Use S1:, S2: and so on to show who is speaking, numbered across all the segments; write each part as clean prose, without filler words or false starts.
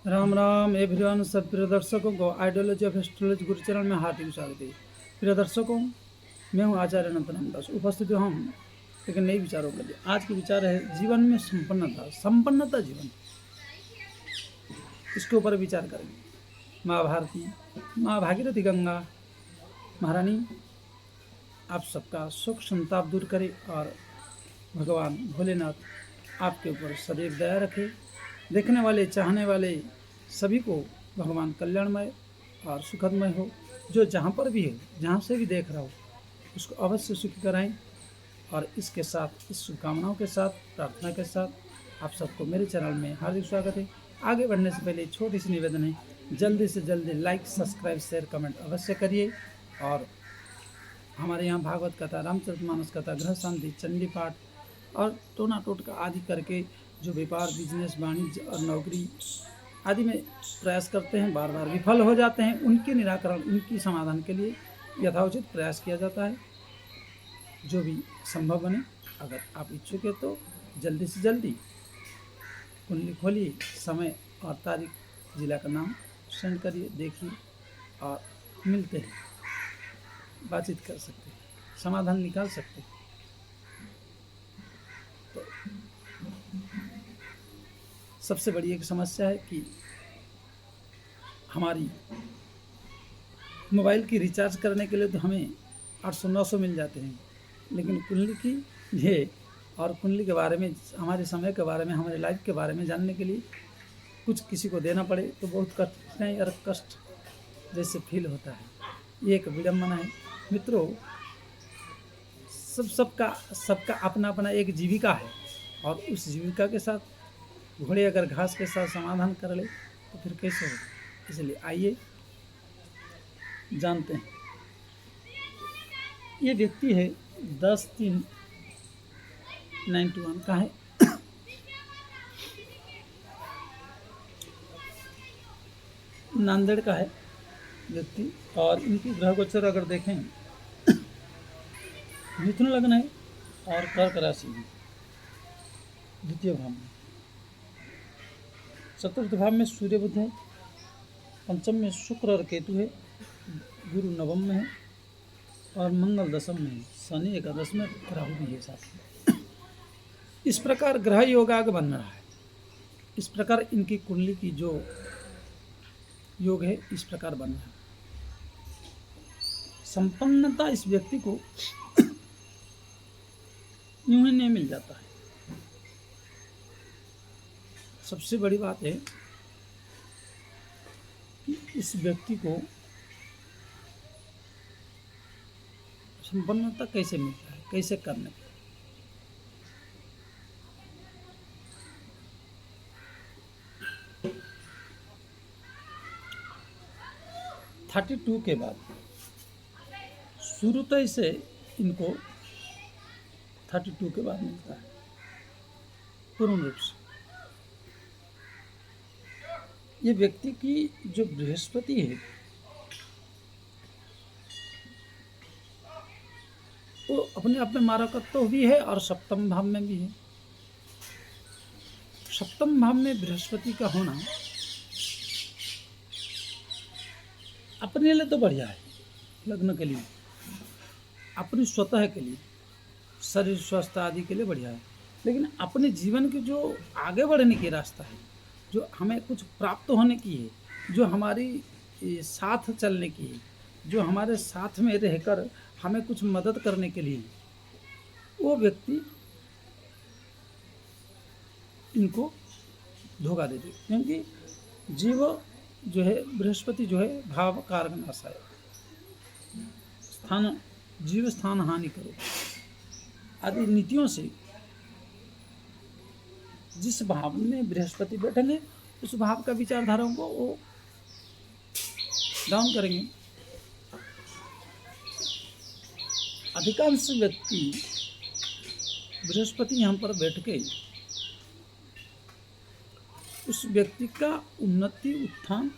S1: Ram Ram everyone. सब प्रिय दर्शकों को ideology of astrology Guru channel में हार्दिक स्वागत है। प्रिय दर्शकों, मैं हूं आचार्य अनंत दास। उपस्थित हूं हम एक नए विचारों के लिए। आज के विचार है जीवन में संपन्नता जीवन, इसके ऊपर विचार करेंगे। माँ भागीरथी गंगा महारानी आप सबका सुख संताप दूर करे और भगवान भोलेनाथ आपके ऊपर सदैव दया रखे। देखने वाले चाहने वाले सभी को भगवान कल्याणमय और सुखदमय हो। जो जहाँ पर भी हो, जहाँ से भी देख रहा हो, उसको अवश्य सुखी कराएं। और इसके साथ, इस शुभकामनाओं के साथ, प्रार्थना के साथ आप सबको मेरे चैनल में हार्दिक स्वागत है। आगे बढ़ने से पहले छोटी सी निवेदन है, जल्दी से जल्दी लाइक, सब्सक्राइब, शेयर, कमेंट अवश्य करिए। और हमारे यहाँ भागवत कथा, रामचरितमानस कथा, ग्रह शांति, चंडी पाठ और टोना टोटका आदि करके जो व्यापार, बिजनेस, वाणिज्य और नौकरी आदि में प्रयास करते हैं, बार बार विफल हो जाते हैं, उनके निराकरण, उनकी समाधान के लिए यथाउचित प्रयास किया जाता है। जो भी संभव बने, अगर आप इच्छुक है तो जल्दी से जल्दी कुंडली खोलिए, समय और तारीख, जिला का नाम सेंड करिए, देखिए और मिलते हैं, बातचीत कर सकते हैं, समाधान निकाल सकते हैं। तो सबसे बड़ी एक समस्या है कि हमारी मोबाइल की रिचार्ज करने के लिए तो हमें 800-900 मिल जाते हैं, लेकिन कुंडली की ये और कुंडली के बारे में, हमारे समय के बारे में, हमारे लाइफ के बारे में जानने के लिए कुछ किसी को देना पड़े तो बहुत कठिनाई और कष्ट जैसे फील होता है। ये एक विडम्बना है मित्रों। सबका अपना अपना एक जीविका है, और उस जीविका के साथ घोड़े अगर घास के साथ समाधान कर ले तो फिर कैसे होगा। इसलिए आइए जानते हैं। ये व्यक्ति है 10/3/91 का है। नांदेड़ का है व्यक्ति। और इनकी ग्रह गोचर अगर देखें, मिथुन लग्न है और कर्क राशि में, द्वितीय भाव में। चतुर्थ भाव में सूर्य बुध है, पंचम में शुक्र और केतु है, गुरु नवम में है और मंगल दशम में है, शनि एकादश में, राहु भी है साथ में। इस प्रकार ग्रह योगाग बन रहा है। इस प्रकार इनकी कुंडली की जो योग है इस प्रकार बन रहा है। संपन्नता इस व्यक्ति को यूं ही नहीं मिल जाता है। सबसे बड़ी बात है कि इस व्यक्ति को संपन्नता कैसे मिलता है, कैसे करने का। थर्टी 32 के बाद शुरूतः से इनको 32 के बाद मिलता है पूर्ण रूप से। ये व्यक्ति की जो बृहस्पति है वो अपने आप में मारकत्व भी है और सप्तम भाव में भी है। सप्तम भाव में बृहस्पति का होना अपने लिए तो बढ़िया है, लग्न के लिए, अपनी स्वतः के लिए, शरीर स्वस्थ आदि के लिए बढ़िया है। लेकिन अपने जीवन के जो आगे बढ़ने की रास्ता है, जो हमें कुछ प्राप्त होने की है, जो हमारी साथ चलने की है, जो हमारे साथ में रहकर हमें कुछ मदद करने के लिए, वो व्यक्ति इनको धोखा दे दे। क्योंकि जीव जो है, बृहस्पति जो है भाव कारक नाश है, स्थान जीव स्थान हानि करो आदि नीतियों से जिस भाव में बृहस्पति बैठेंगे उस भाव का विचारधाराओं को वो डाउन करेंगे। अधिकांश व्यक्ति बृहस्पति यहाँ पर बैठ के उस व्यक्ति का उन्नति, उत्थान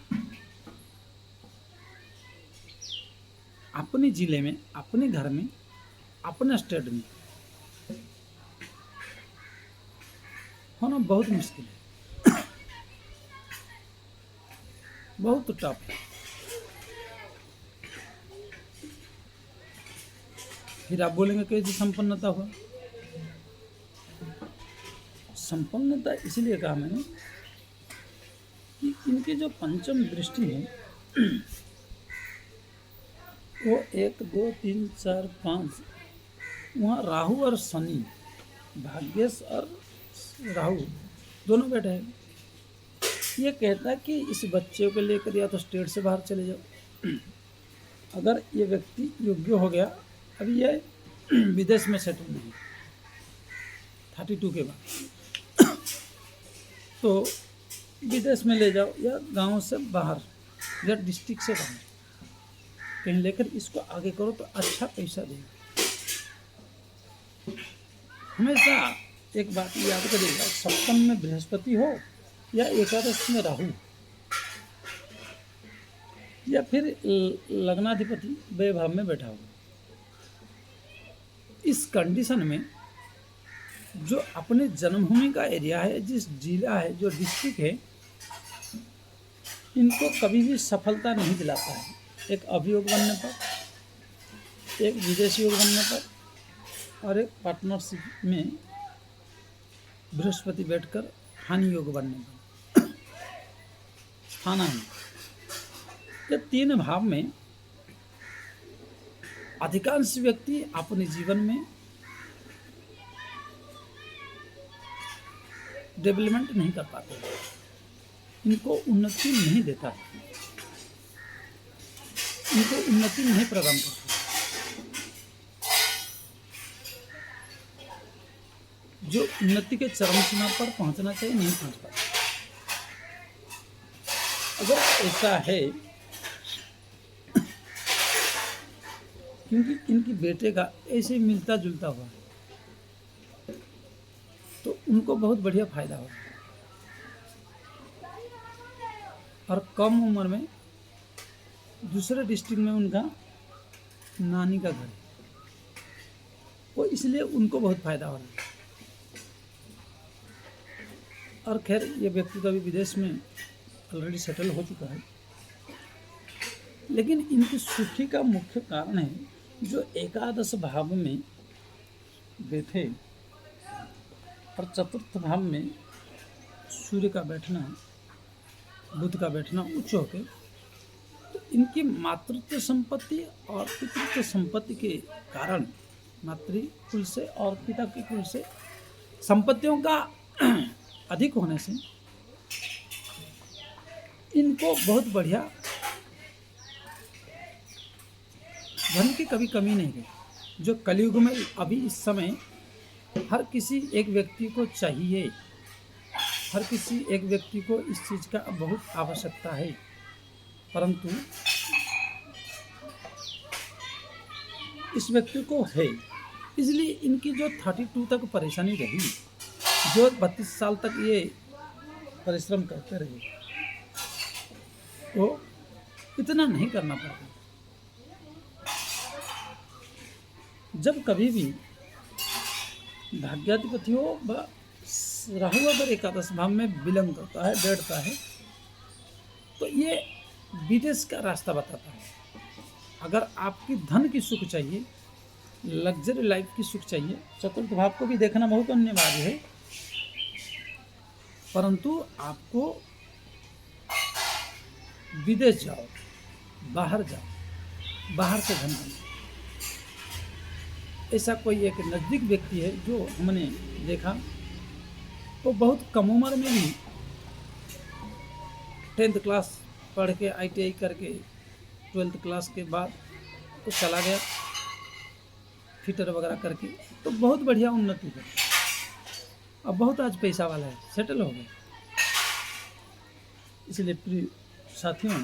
S1: अपने जिले में, अपने घर में, अपने स्टेट में होना बहुत मुश्किल है। बहुत टफ है। फिर आप बोलेंगे कैसे संपन्नता हुआ? संपन्नता इसलिए कहा मैंने कि इनकी जो पंचम दृष्टि है वो 1 2 3 4 5, वहाँ राहु और शनि, भाग्येश और राहु दोनों बैठे हैं। ये कहता है कि इस बच्चे को लेकर या तो स्टेट से बाहर चले जाओ। अगर ये व्यक्ति योग्य हो गया, अभी ये विदेश में सेटल नहीं 32 के बाद, तो विदेश में ले जाओ या गांव से बाहर या डिस्ट्रिक्ट से बाहर कहीं लेकर इसको आगे करो तो अच्छा पैसा देगा। हमेशा एक बात याद करिएगा, सप्तम में बृहस्पति हो या एकादश में राहु या फिर लग्नाधिपति वैभाव में बैठा हो, इस कंडीशन में जो अपने जन्मभूमि का एरिया है, जिस जिला है, जो डिस्ट्रिक्ट है, इनको कभी भी सफलता नहीं दिलाता है। एक अभियोग बनने पर, एक विदेशी योग बनने पर और एक पार्टनरशिप में बृहस्पति बैठकर हानि योग बनने पर, स्थानांत, ये 3 भाव में अधिकांश व्यक्ति अपने जीवन में डेवलपमेंट नहीं कर पाते, इनको उन्नति नहीं देता है, इनको उन्नति नहीं प्रदान करता। जो उन्नति के चरम सीमा पर पहुंचना चाहिए नहीं पहुंच पाता। अगर ऐसा है, क्योंकि इनकी बेटे का ऐसे मिलता जुलता हुआ है, तो उनको बहुत बढ़िया फायदा होगा। और कम उम्र में दूसरे डिस्ट्रिक्ट में उनका नानी का घर है, वो इसलिए उनको बहुत फायदा हो रहा है। और खैर ये व्यक्ति तो अभी विदेश में ऑलरेडी सेटल हो चुका है, लेकिन इनकी सुखी का मुख्य कारण है जो एकादश भाव में बैठे और चतुर्थ भाव में सूर्य का बैठना, बुध का बैठना उच्च होके, तो इनकी मातृत्व संपत्ति और पितृत्व संपत्ति के कारण मातृकुल से और पिता के कुल से संपत्तियों का अधिक होने से इनको बहुत बढ़िया धन की कभी कमी नहीं है, जो कलयुग में अभी इस समय हर किसी एक व्यक्ति को चाहिए, हर किसी एक व्यक्ति को इस चीज़ का बहुत आवश्यकता है। परंतु इस व्यक्ति को है, इसलिए इनकी जो 32 तक परेशानी रही, जो 32 साल तक ये परिश्रम करते रहे, वो इतना नहीं करना पड़ता। जब कभी भी भाग्याधिपति हो व राहु अगर एकादश भाव में विलंब करता है, बैठता है, तो ये विदेश का रास्ता बताता है। अगर आपकी धन की सुख चाहिए, लग्जरी लाइफ की सुख चाहिए, चतुर्थ भाव को भी देखना बहुत अनिवार्य है, परंतु आपको विदेश जाओ, बाहर जाओ, बाहर से धन बनाओ। ऐसा कोई एक नज़दीक व्यक्ति है जो हमने देखा, वो बहुत कम उम्र में भी 10th क्लास पढ़ के ITI करके 12th क्लास के बाद तो चला गया फिटर वगैरह करके, तो बहुत बढ़िया उन्नति है। अब बहुत आज पैसा वाला है, सेटल हो गया। इसलिए प्रिय साथियों,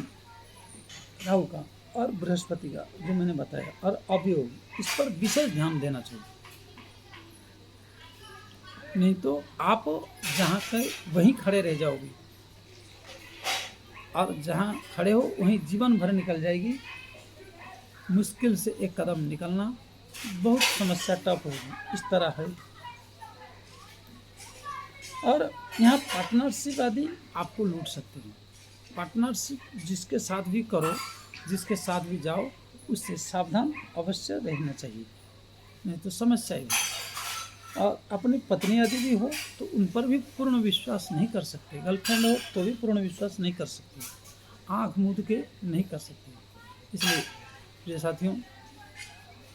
S1: राहु का और बृहस्पति का जो मैंने बताया और अवयोग, इस पर विशेष ध्यान देना चाहिए। नहीं तो आप जहाँ के वहीं खड़े रह जाओगे और जहाँ खड़े हो वहीं जीवन भर निकल जाएगी। मुश्किल से एक कदम निकलना बहुत समस्या टफ होगी, इस तरह है। और यहाँ पार्टनरशिप आदि आपको लूट सकते हैं। पार्टनरशिप जिसके साथ भी करो, जिसके साथ भी जाओ, उससे सावधान अवश्य रहना चाहिए, नहीं तो समस्या ही होगी। और अपनी पत्नी यदि भी हो तो उन पर भी पूर्ण विश्वास नहीं कर सकते, गर्लफ्रेंड हो तो भी पूर्ण विश्वास नहीं कर सकते, आँख मूंद के नहीं कर सकते। इसलिए प्रिय साथियों,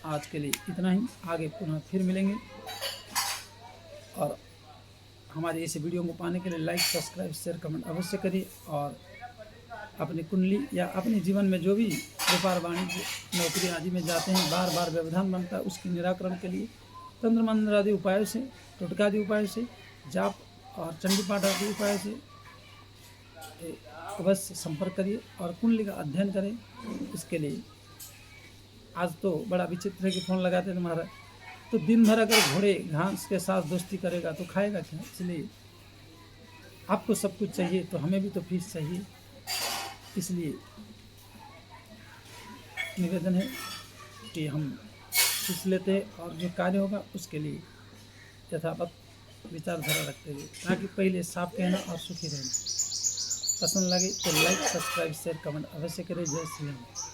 S1: आज के लिए इतना ही, आगे पुनः फिर मिलेंगे। और हमारे इस वीडियो को पाने के लिए लाइक, सब्सक्राइब, शेयर, कमेंट अवश्य करिए। और अपनी कुंडली या अपने जीवन में जो भी व्यापार, वाणिज्य, नौकरी आदि में जाते हैं, बार बार व्यवधान बनता है, उसके निराकरण के लिए तंत्र मंत्र आदि उपायों से, टोटका आदि उपायों से, जाप और चंडी पाठ आदि उपायों से अवश्य संपर्क करिए और कुंडली का अध्ययन करें। इसके लिए आज तो बड़ा विचित्र है कि फ़ोन लगाते हैं तुम्हारा, तो दिन भर अगर घोड़े घास के साथ दोस्ती करेगा तो खाएगा क्या। इसलिए आपको सब कुछ चाहिए तो हमें भी तो फीस चाहिए। इसलिए निवेदन है कि हम फीस लेते हैं और जो कार्य होगा उसके लिए यथावत विचारधारा रखते हुए, ताकि पहले साफ कहना और सुखी रहना। पसंद लगे तो लाइक, सब्सक्राइब, शेयर, कमेंट अवश्य करें। जय श्री राम।